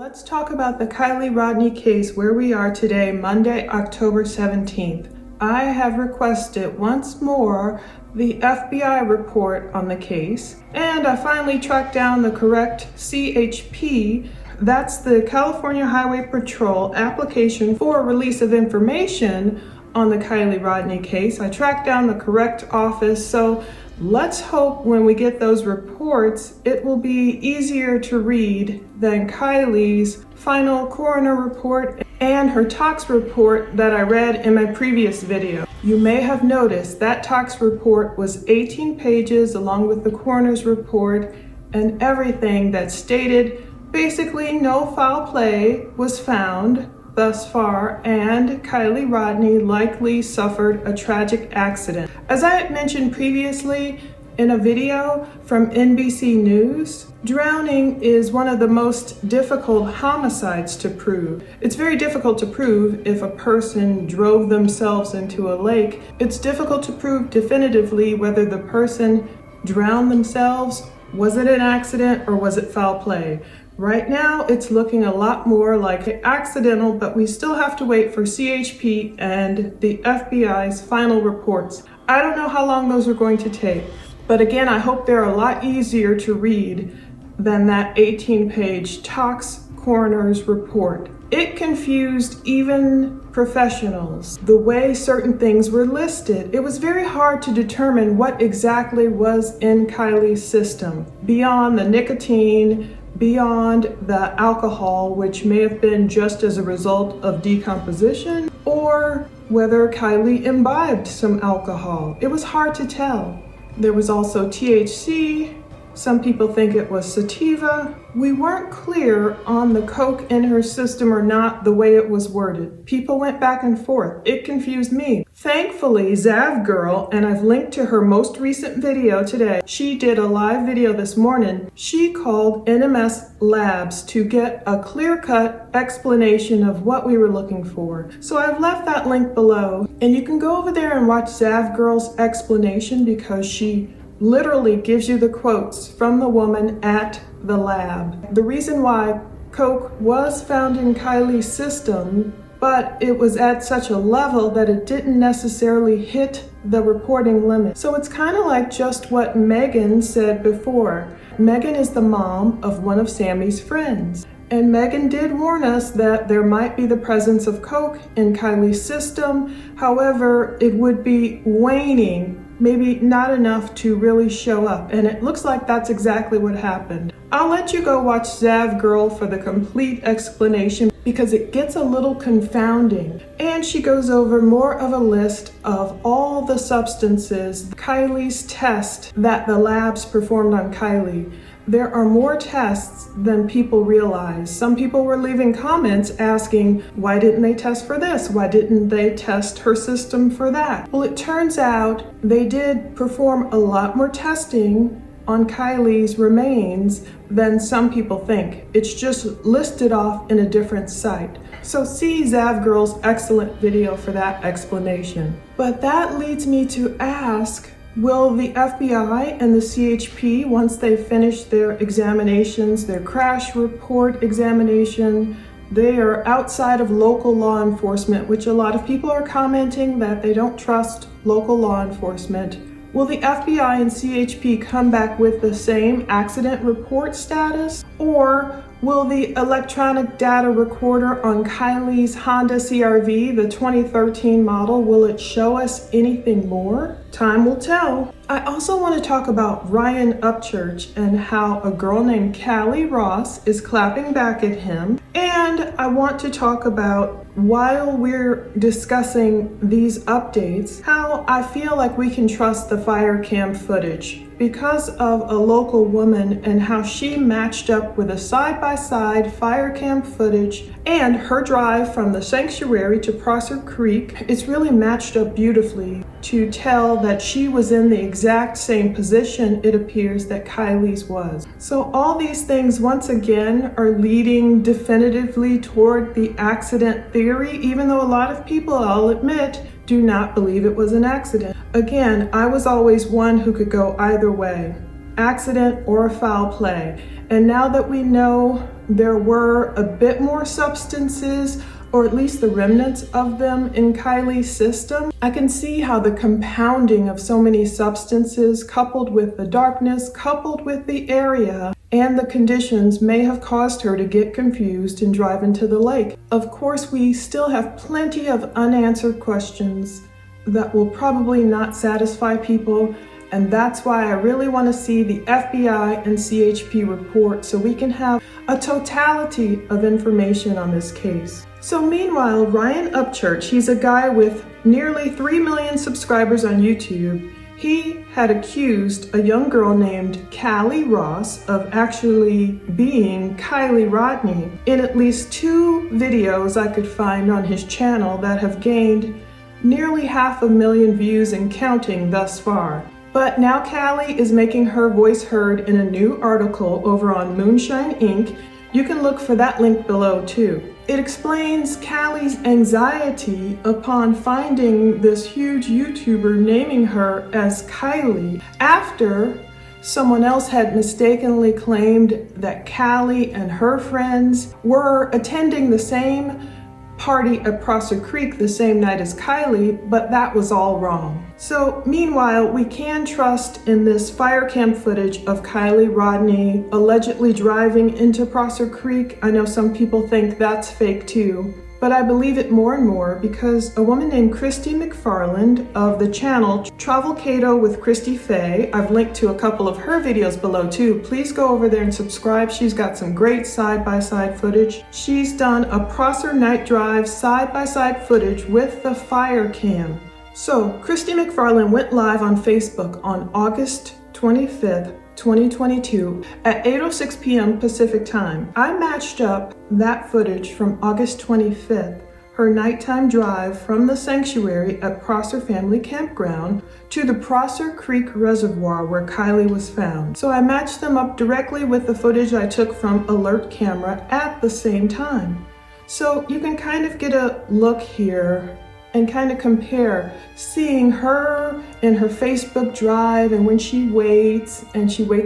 Let's talk about the Kiely Rodni case where we are today, Monday, October 17th. I have requested once more the FBI report on the case, and I finally tracked down the correct CHP. That's the California Highway Patrol application for release of information on the Kiely Rodni case. I tracked down the correct office, so let's hope when we get those reports, it will be easier to read than Kylie's final coroner report and her tox report that I read in my previous video. You may have noticed that tox report was 18 pages along with the coroner's report and everything that stated basically no foul play was found thus far, and Kiely Rodni likely suffered a tragic accident. As I had mentioned previously in a video from NBC News, drowning is one of the most difficult homicides to prove. It's very difficult to prove if a person drove themselves into a lake. It's difficult to prove definitively whether the person drowned themselves. Was it an accident or was it foul play? Right now, it's looking a lot more like accidental, but we still have to wait for CHP and the FBI's final reports. I don't know how long those are going to take, but again, I hope they're a lot easier to read than that 18-page tox coroner's report. It confused even professionals, the way certain things were listed. It was very hard to determine what exactly was in Kylie's system, beyond the nicotine, beyond the alcohol, which may have been just as a result of decomposition, or whether Kiely imbibed some alcohol. It was hard to tell. There was also THC. Some people think it was sativa. We weren't clear on the coke in her system or not, the way it was worded. People went back and forth. It confused me. Thankfully, Zav Girl, and I've linked to her most recent video today, she did a live video this morning. She called NMS Labs to get a clear-cut explanation of what we were looking for. So I've left that link below, and you can go over there and watch Zav Girl's explanation because she literally gives you the quotes from the woman at the lab. The reason why coke was found in Kylie's system, but it was at such a level that it didn't necessarily hit the reporting limit. So it's kind of like just what Megan said before. Megan is the mom of one of Sammy's friends. And Megan did warn us that there might be the presence of coke in Kylie's system. However, it would be waning, maybe not enough to really show up. And it looks like that's exactly what happened. I'll let you go watch Zav Girl for the complete explanation because it gets a little confounding. And she goes over more of a list of all the substances, Kylie's test that the labs performed on Kiely. There are more tests than people realize. Some people were leaving comments asking, why didn't they test for this? Why didn't they test her system for that? Well, it turns out they did perform a lot more testing on Kylie's remains than some people think. It's just listed off in a different site. So see Zav Girl's excellent video for that explanation. But that leads me to ask, will the FBI and the CHP, once they finish their examinations, their crash report examination, they are outside of local law enforcement, which a lot of people are commenting that they don't trust local law enforcement. Will the FBI and CHP come back with the same accident report status? Or will the electronic data recorder on Kylie's Honda CR-V, the 2013 model, will it show us anything more? Time will tell. I also want to talk about Ryan Upchurch and how a girl named Callie Ross is clapping back at him. And I want to talk about, while we're discussing these updates, how I feel like we can trust the fire cam footage because of a local woman and how she matched up with a side-by-side fire cam footage and her drive from the sanctuary to Prosser Creek. It's really matched up beautifully to tell that she was in the exact same position it appears that Kylie's was. So all these things once again are leading definitively toward the accident theory, even though a lot of people, I'll admit, do not believe it was an accident. Again, I was always one who could go either way, accident or foul play. And now that we know there were a bit more substances, or at least the remnants of them, in Kylie's system. I can see how the compounding of so many substances, coupled with the darkness, coupled with the area and the conditions, may have caused her to get confused and drive into the lake. Of course, we still have plenty of unanswered questions that will probably not satisfy people, and that's why I really want to see the FBI and CHP report so we can have a totality of information on this case. So meanwhile, Ryan Upchurch, he's a guy with nearly 3 million subscribers on YouTube. He had accused a young girl named Callie Ross of actually being Kiely Rodni in at least 2 videos I could find on his channel that have gained nearly 500,000 views and counting thus far. But now Callie is making her voice heard in a new article over on Moonshine Inc. You can look for that link below too. It explains Callie's anxiety upon finding this huge YouTuber naming her as Kylie after someone else had mistakenly claimed that Callie and her friends were attending the same party at Prosser Creek the same night as Kylie, but that was all wrong. So meanwhile, we can trust in this fire cam footage of Kiely Rodni allegedly driving into Prosser Creek. I know some people think that's fake too, but I believe it more and more because a woman named Christy McFarland of the channel Travelcado with Christy Faye, I've linked to a couple of her videos below too. Please go over there and subscribe. She's got some great side-by-side footage. She's done a Prosser night drive side-by-side footage with the fire cam. So Christy McFarland went live on Facebook on August 25th, 2022 at 8:06 p.m. Pacific time. I matched up that footage from August 25th, her nighttime drive from the sanctuary at Prosser Family Campground to the Prosser Creek Reservoir where Kylie was found. So I matched them up directly with the footage I took from Alert Camera at the same time. So you can kind of get a look here and kind of compare seeing her in her Facebook drive and when she waits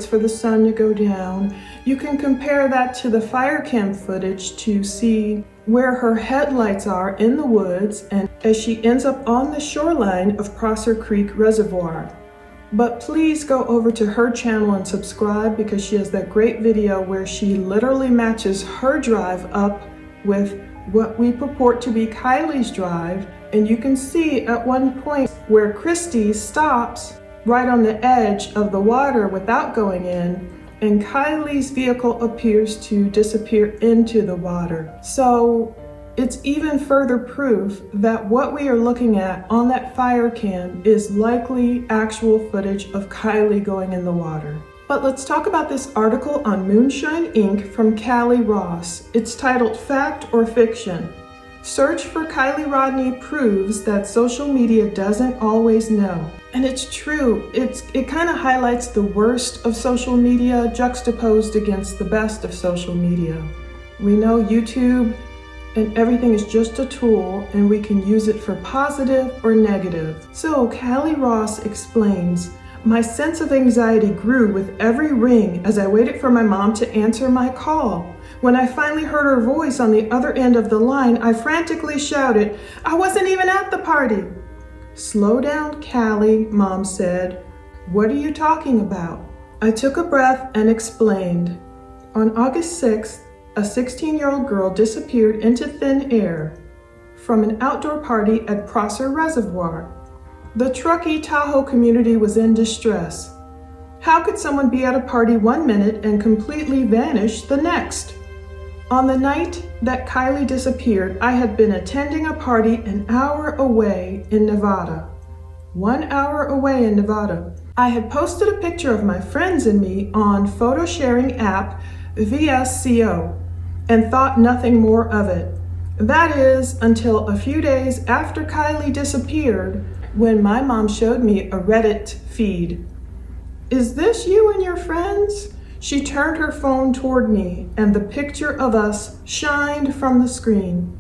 for the sun to go down. You can compare that to the fire cam footage to see where her headlights are in the woods and as she ends up on the shoreline of Prosser Creek Reservoir. But please go over to her channel and subscribe because she has that great video where she literally matches her drive up with what we purport to be Kylie's drive. And you can see at one point where Christy stops right on the edge of the water without going in, and Kylie's vehicle appears to disappear into the water. So it's even further proof that what we are looking at on that fire cam is likely actual footage of Kylie going in the water. But let's talk about this article on Moonshine Inc. from Callie Ross. It's titled Fact or Fiction? Search for Kiely Rodni proves that social media doesn't always know. And it's true. It kind of highlights the worst of social media juxtaposed against the best of social media. We know YouTube and everything is just a tool and we can use it for positive or negative. So Callie Ross explains, my sense of anxiety grew with every ring as I waited for my mom to answer my call. When I finally heard her voice on the other end of the line, I frantically shouted, I wasn't even at the party. Slow down, Callie, Mom said. What are you talking about? I took a breath and explained. On August 6th, a 16-year-old girl disappeared into thin air from an outdoor party at Prosser Reservoir. The Truckee Tahoe community was in distress. How could someone be at a party 1 minute and completely vanish the next? On the night that Kylie disappeared, I had been attending a party an hour away in Nevada. 1 hour away in Nevada. I had posted a picture of my friends and me on photo sharing app VSCO and thought nothing more of it. That is until a few days after Kylie disappeared when my mom showed me a Reddit feed. Is this you and your friends? She turned her phone toward me and the picture of us shined from the screen.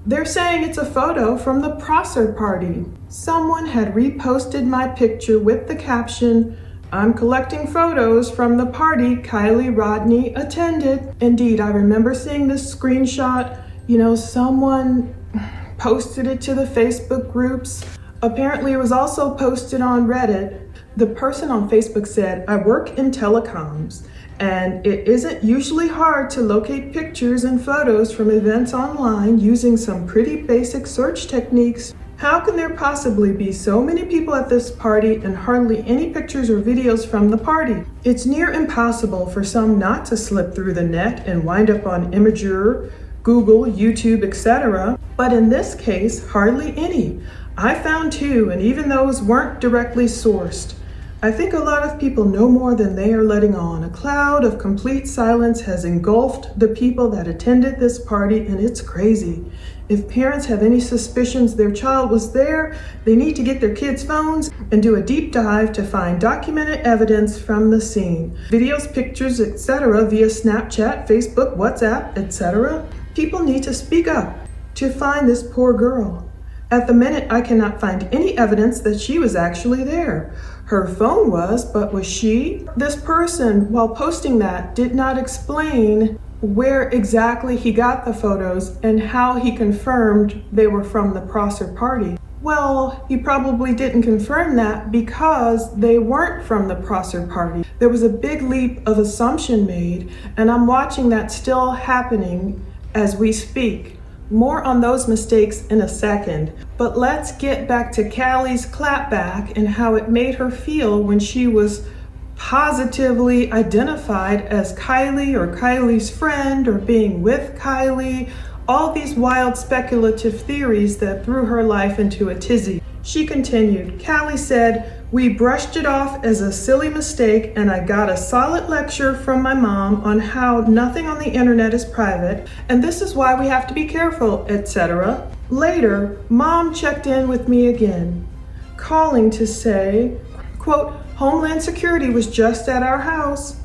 They're saying it's a photo from the Prosser party. Someone had reposted my picture with the caption, I'm collecting photos from the party Kiely Rodni attended. Indeed, I remember seeing this screenshot. Someone posted it to the Facebook groups. Apparently, it was also posted on Reddit. The person on Facebook said, "I work in telecoms, and it isn't usually hard to locate pictures and photos from events online using some pretty basic search techniques. How can there possibly be so many people at this party and hardly any pictures or videos from the party? It's near impossible for some not to slip through the net and wind up on Imgur, Google, YouTube, etc. But in this case, hardly any. I found two, and even those weren't directly sourced. I think a lot of people know more than they are letting on. A cloud of complete silence has engulfed the people that attended this party, and it's crazy. If parents have any suspicions their child was there, they need to get their kids' phones and do a deep dive to find documented evidence from the scene. Videos, pictures, etc. via Snapchat, Facebook, WhatsApp, etc. People need to speak up to find this poor girl. At the minute, I cannot find any evidence that she was actually there. Her phone was, but was she? This person, while posting that, did not explain where exactly he got the photos and how he confirmed they were from the Prosser party. Well, he probably didn't confirm that because they weren't from the Prosser party. There was a big leap of assumption made, and I'm watching that still happening as we speak. More on those mistakes in a second, but let's get back to Callie's clapback and how it made her feel when she was positively identified as Kiely or Kylie's friend or being with Kiely. All these wild speculative theories that threw her life into a tizzy. She continued, Callie said, "We brushed it off as a silly mistake, and I got a solid lecture from my mom on how nothing on the internet is private, and this is why we have to be careful, etc. Later, mom checked in with me again, calling to say, quote, Homeland Security was just at our house.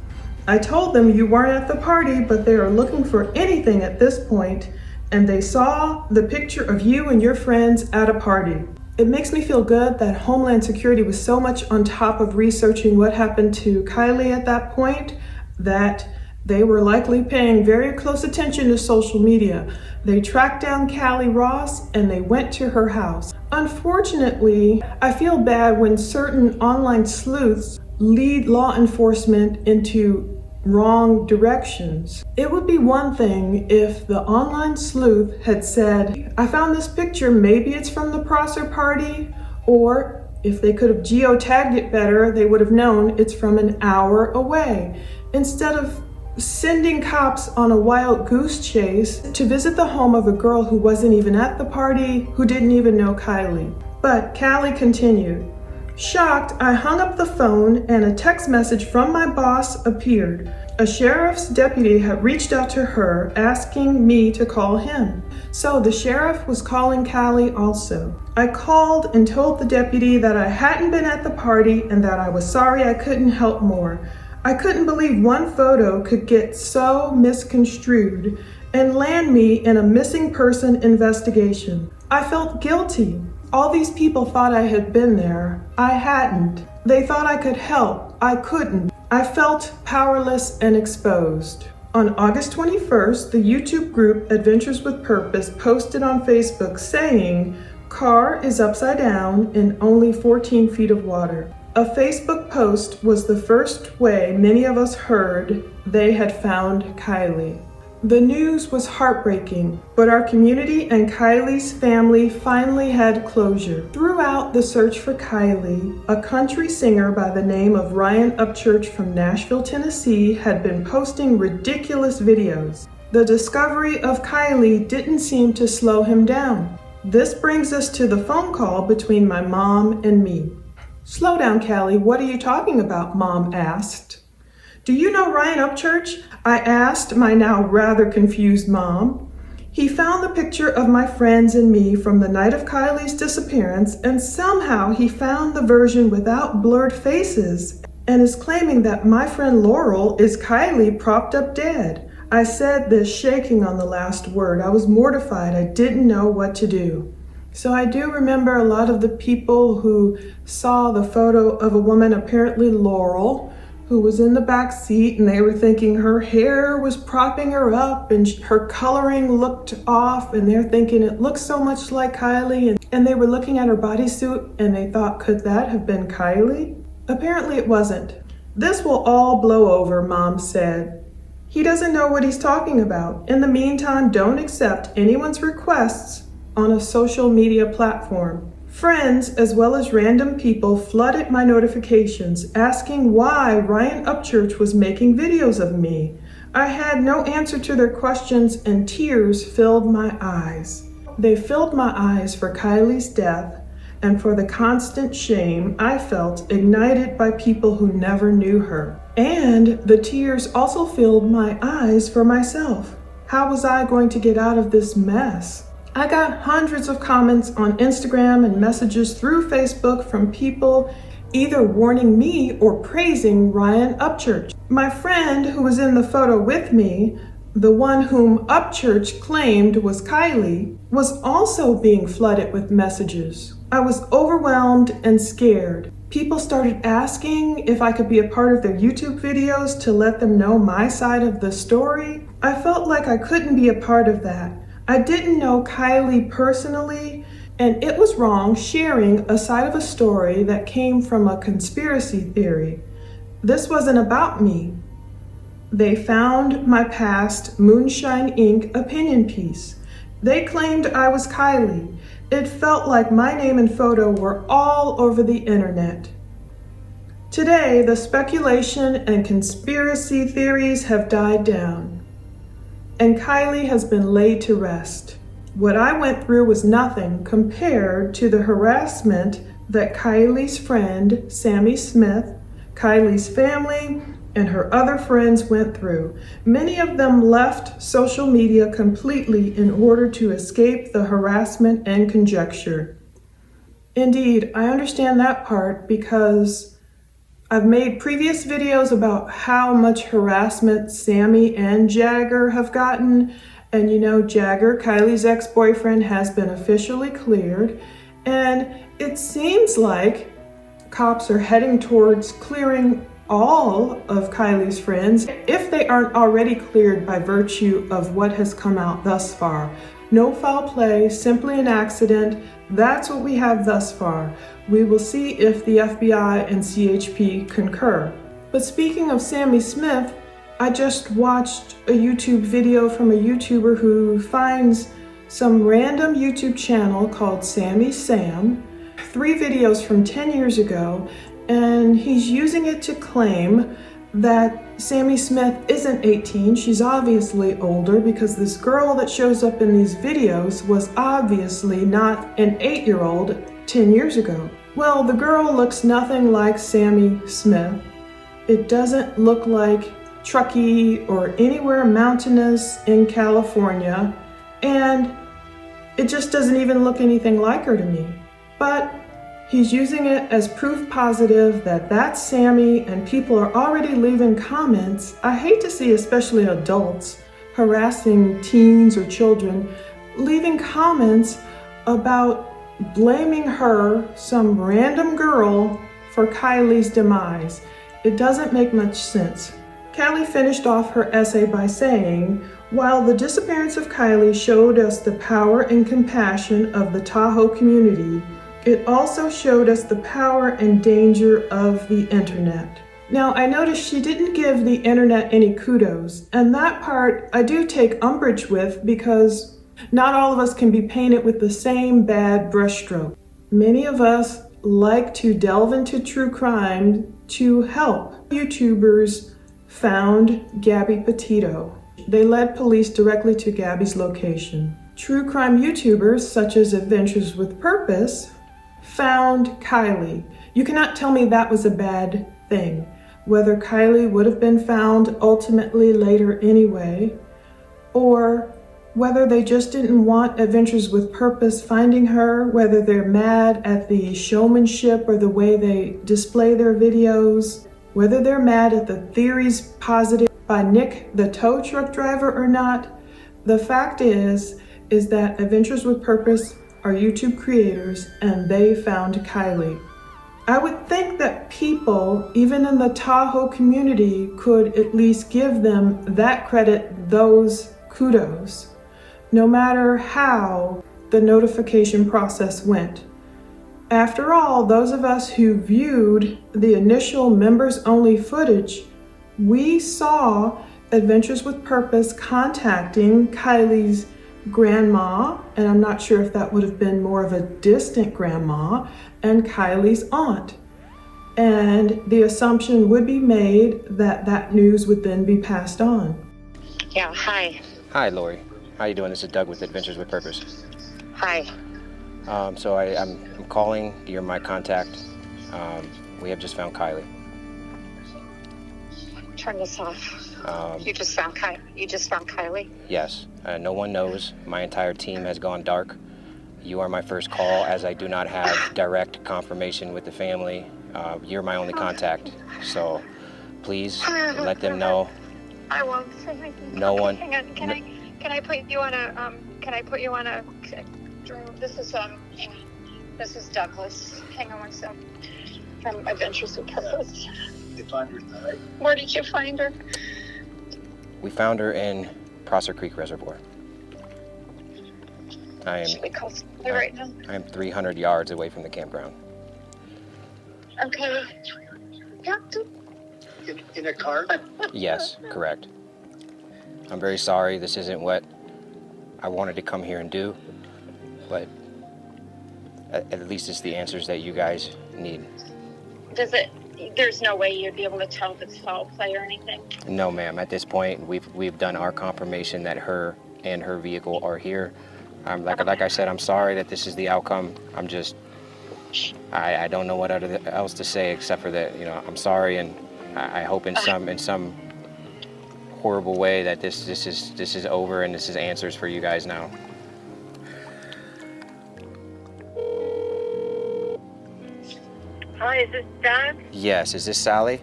I told them you weren't at the party, but they are looking for anything at this point, and they saw the picture of you and your friends at a party." It makes me feel good that Homeland Security was so much on top of researching what happened to Kiely at that point that they were likely paying very close attention to social media. They tracked down Callie Ross and they went to her house. Unfortunately, I feel bad when certain online sleuths lead law enforcement into wrong directions. It would be one thing if the online sleuth had said, I found this picture, maybe it's from the Prosser party, or if they could have geotagged it better, they would have known it's from an hour away. Instead of sending cops on a wild goose chase to visit the home of a girl who wasn't even at the party, who didn't even know Kiely. But Callie continued, shocked, I hung up the phone and a text message from my boss appeared. A sheriff's deputy had reached out to her asking me to call him. So the sheriff was calling Callie also. I called and told the deputy that I hadn't been at the party and that I was sorry I couldn't help more. I couldn't believe one photo could get so misconstrued and land me in a missing person investigation. I felt guilty. All these people thought I had been there. I hadn't. They thought I could help. I couldn't. I felt powerless and exposed. On August 21st, the YouTube group Adventures with Purpose posted on Facebook saying, car is upside down in only 14 feet of water. A Facebook post was the first way many of us heard they had found Kiely. The news was heartbreaking, but our community and Kylie's family finally had closure. Throughout the search for Kiely, a country singer by the name of Ryan Upchurch from Nashville, Tennessee, had been posting ridiculous videos. The discovery of Kiely didn't seem to slow him down. This brings us to the phone call between my mom and me. Slow down, Callie, what are you talking about? Mom asked. Do you know Ryan Upchurch? I asked my now rather confused mom. He found the picture of my friends and me from the night of Kylie's disappearance, and somehow he found the version without blurred faces and is claiming that my friend Laurel is Kiely propped up dead. I said this shaking on the last word. I was mortified. I didn't know what to do. So I do remember a lot of the people who saw the photo of a woman, apparently Laurel, who was in the back seat, and they were thinking her hair was propping her up and her coloring looked off, and they're thinking it looks so much like Kylie, and they were looking at her bodysuit and they thought, could that have been Kylie? Apparently it wasn't. This will all blow over, Mom said. He doesn't know what he's talking about. In the meantime, don't accept anyone's requests on a social media platform. Friends, as well as random people, flooded my notifications asking why Ryan Upchurch was making videos of me. I had no answer to their questions and tears filled my eyes. They filled my eyes for Kylie's death and for the constant shame I felt ignited by people who never knew her. And the tears also filled my eyes for myself. How was I going to get out of this mess? I got hundreds of comments on Instagram and messages through Facebook from people either warning me or praising Ryan Upchurch. My friend who was in the photo with me, the one whom Upchurch claimed was Kylie, was also being flooded with messages. I was overwhelmed and scared. People started asking if I could be a part of their YouTube videos to let them know my side of the story. I felt like I couldn't be a part of that. I didn't know Kylie personally, and it was wrong sharing a side of a story that came from a conspiracy theory. This wasn't about me. They found my past Moonshine Inc. opinion piece. They claimed I was Kylie. It felt like my name and photo were all over the internet. Today, the speculation and conspiracy theories have died down, and Kylie has been laid to rest. What I went through was nothing compared to the harassment that Kylie's friend, Sammy Smith, Kylie's family, and her other friends went through. Many of them left social media completely in order to escape the harassment and conjecture. Indeed, I understand that part because I've made previous videos about how much harassment Sammy and Jagger have gotten. And you know, Jagger, Kylie's ex-boyfriend, has been officially cleared. And it seems like cops are heading towards clearing all of Kylie's friends, if they aren't already cleared by virtue of what has come out thus far. No foul play, simply an accident. That's what we have thus far. We will see if the FBI and CHP concur. But speaking of Sammy Smith, I just watched a YouTube video from a YouTuber who finds some random YouTube channel called Sammy Sam, 3 videos from 10 years ago, and he's using it to claim that Sammy Smith isn't 18. She's obviously older because this girl that shows up in these videos was obviously not an 8-year-old 10 years ago. Well, the girl looks nothing like Sammy Smith. It doesn't look like Truckee or anywhere mountainous in California, and it just doesn't even look anything like her to me. But he's using it as proof positive that that's Sammy, and people are already leaving comments. I hate to see especially adults harassing teens or children, leaving comments about blaming her, some random girl, for Kylie's demise. It doesn't make much sense. Callie finished off her essay by saying, "While the disappearance of Kylie showed us the power and compassion of the Tahoe community, it also showed us the power and danger of the internet." Now, I noticed she didn't give the internet any kudos, and that part I do take umbrage with because not all of us can be painted with the same bad brushstroke. Many of us like to delve into true crime to help. YouTubers found Gabby Petito. They led police directly to Gabby's location. True crime YouTubers such as Adventures with Purpose found Kylie. You cannot tell me that was a bad thing. Whether Kylie would have been found ultimately later anyway, or whether they just didn't want Adventures with Purpose finding her, whether they're mad at the showmanship or the way they display their videos, whether they're mad at the theories posited by Nick, the tow truck driver, or not, the fact is that Adventures with Purpose are YouTube creators, and they found Kiely. I would think that people, even in the Tahoe community, could at least give them that credit, those kudos, no matter how the notification process went. After all, those of us who viewed the initial members-only footage, we saw Adventures with Purpose contacting Kiely's grandma, and I'm not sure if that would have been more of a distant grandma, and Kiely's aunt. And the assumption would be made that that news would then be passed on. Yeah, hi. Hi, Lori. How you doing? This is Doug with Adventures with Purpose. Hi. So I'm calling. You're my contact. We have just found Kiely. Turn this off. You just found Kiely? Yes. No one knows. My entire team has gone dark. You are my first call, as I do not have direct confirmation with the family. You're my only contact. So please let them know. I won't say anything. No one. Hang on. Can I put you on a this is Douglas. Hang on one sec. From Adventures with Purpose. You find her died? Where did you find her? We found her in Prosser Creek Reservoir. Should we call somebody right now? I am 300 yards away from the campground. Okay. Yeah. In a car? Yes, correct. I'm very sorry. This isn't what I wanted to come here and do, but at least it's the answers that you guys need. There's no way you'd be able to tell if it's foul play or anything? No, ma'am. At this point, we've done our confirmation that her and her vehicle are here. Like I said, I'm sorry that this is the outcome. I don't know what else to say except for that, I'm sorry, and I hope in some horrible way that this is over and this is answers for you guys now. Hi, is this Doug? Yes, is this Sally?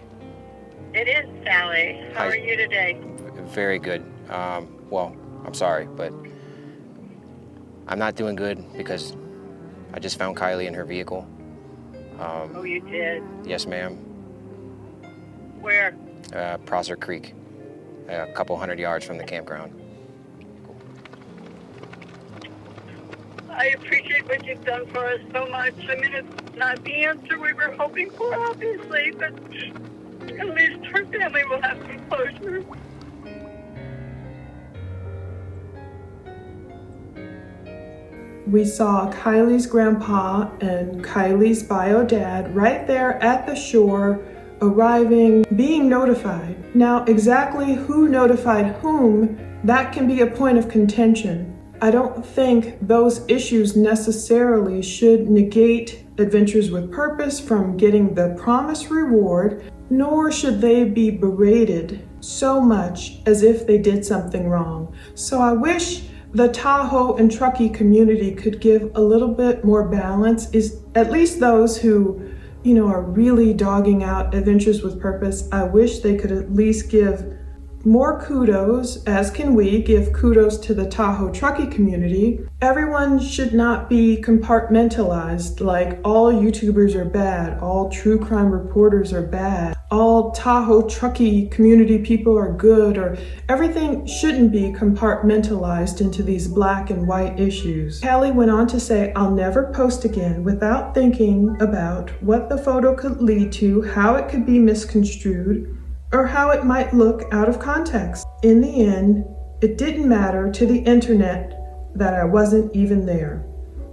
It is Sally. How Hi. are you today? Very good. Well, I'm sorry, but I'm not doing good because I just found Kiely in her vehicle. Oh, you did? Yes, ma'am. Where? Prosser Creek, a couple hundred yards from the campground. I appreciate what you've done for us so much. I mean, it's not the answer we were hoping for, obviously, but at least her family will have some closure. We saw Kiely's grandpa and Kiely's bio dad right there at the shore, arriving, being notified. Now, exactly who notified whom, that can be a point of contention. I don't think those issues necessarily should negate Adventures with Purpose from getting the promised reward, nor should they be berated so much as if they did something wrong. So I wish the Tahoe and Truckee community could give a little bit more balance, is at least those who, are really dogging out Adventures with Purpose. I wish they could at least give more kudos, as can we give kudos to the Tahoe Truckee community. Everyone should not be compartmentalized, like all YouTubers are bad, all true crime reporters are bad, all Tahoe Truckee community people are good, or everything shouldn't be compartmentalized into these black and white issues. Callie went on to say, "I'll never post again without thinking about what the photo could lead to, how it could be misconstrued, or how it might look out of context. In the end, it didn't matter to the internet that I wasn't even there."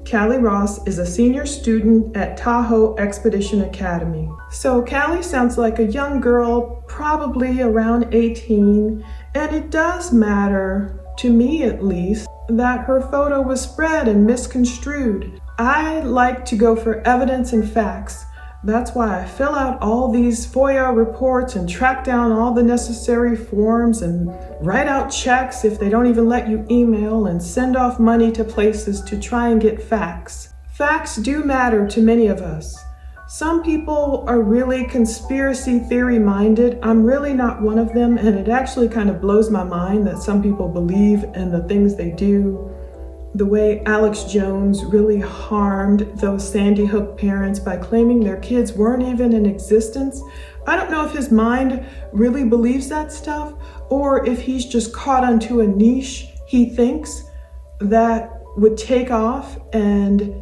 Callie Ross is a senior student at Tahoe Expedition Academy. So Callie sounds like a young girl, probably around 18, and it does matter, to me at least, that her photo was spread and misconstrued. I like to go for evidence and facts. That's why I fill out all these FOIA reports and track down all the necessary forms and write out checks if they don't even let you email, and send off money to places to try and get facts. Facts do matter to many of us. Some people are really conspiracy theory minded. I'm really not one of them, and it actually kind of blows my mind that some people believe in the things they do. the way Alex Jones really harmed those Sandy Hook parents by claiming their kids weren't even in existence. I don't know if his mind really believes that stuff or if he's just caught onto a niche he thinks that would take off, and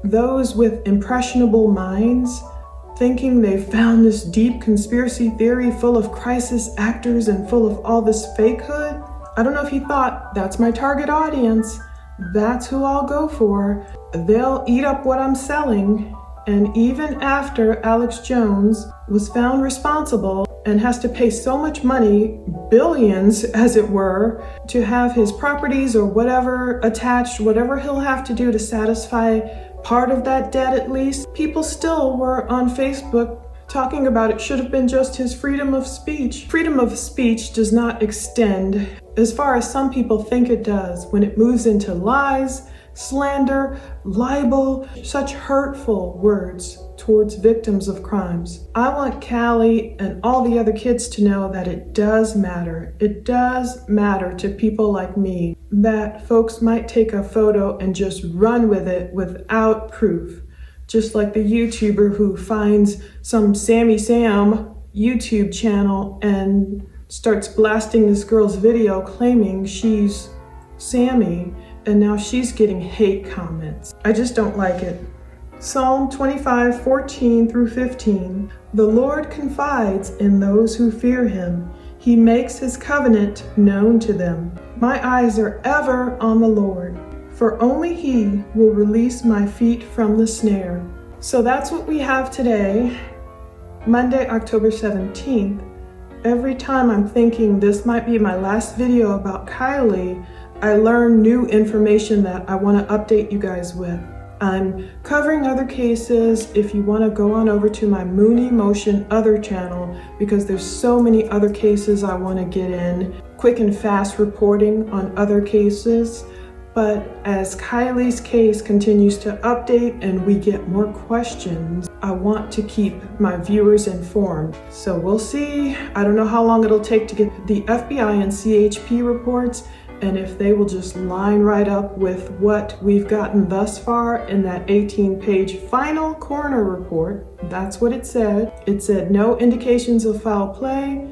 those with impressionable minds thinking they've found this deep conspiracy theory full of crisis actors and full of all this fakehood. I don't know if he thought, that's my target audience, that's who I'll go for. They'll eat up what I'm selling. And even after Alex Jones was found responsible and has to pay so much money, billions as it were, to have his properties or whatever attached, whatever he'll have to do to satisfy part of that debt at least, people still were on Facebook talking about it should have been just his freedom of speech. Freedom of speech does not extend as far as some people think it does when it moves into lies, slander, libel, such hurtful words towards victims of crimes. I want Callie and all the other kids to know that it does matter. It does matter to people like me that folks might take a photo and just run with it without proof. Just like the YouTuber who finds some Sammy Sam YouTube channel and starts blasting this girl's video claiming she's Sammy, and now she's getting hate comments. I just don't like it. Psalm 25:14 through 15. The Lord confides in those who fear him. He makes his covenant known to them. My eyes are ever on the Lord, for only he will release my feet from the snare. So that's what we have today, Monday, October 17th. Every time I'm thinking this might be my last video about Kylie, I learn new information that I want to update you guys with. I'm covering other cases if you want to go on over to my Mooney Motion Other channel, because there's so many other cases I want to get in. Quick and fast reporting on other cases. But as Kylie's case continues to update and we get more questions, I want to keep my viewers informed. So we'll see. I don't know how long it'll take to get the FBI and CHP reports, and if they will just line right up with what we've gotten thus far in that 18-page final coroner report. That's what it said. It said no indications of foul play.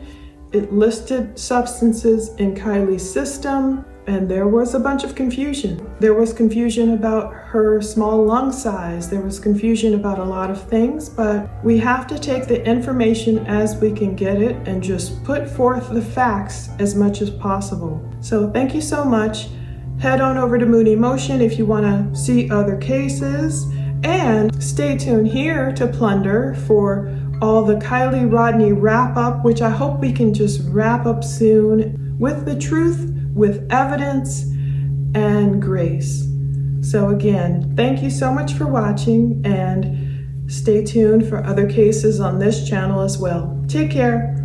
It listed substances in Kylie's system, and there was a bunch of confusion. There was confusion about her small lung size. There was confusion about a lot of things, but we have to take the information as we can get it and just put forth the facts as much as possible. So thank you so much. Head on over to Mooney Motion if you want to see other cases, and stay tuned here to Plunder for all the Kiely Rodni wrap up, which I hope we can just wrap up soon with the truth, with evidence and grace. So again, thank you so much for watching, and stay tuned for other cases on this channel as well. Take care.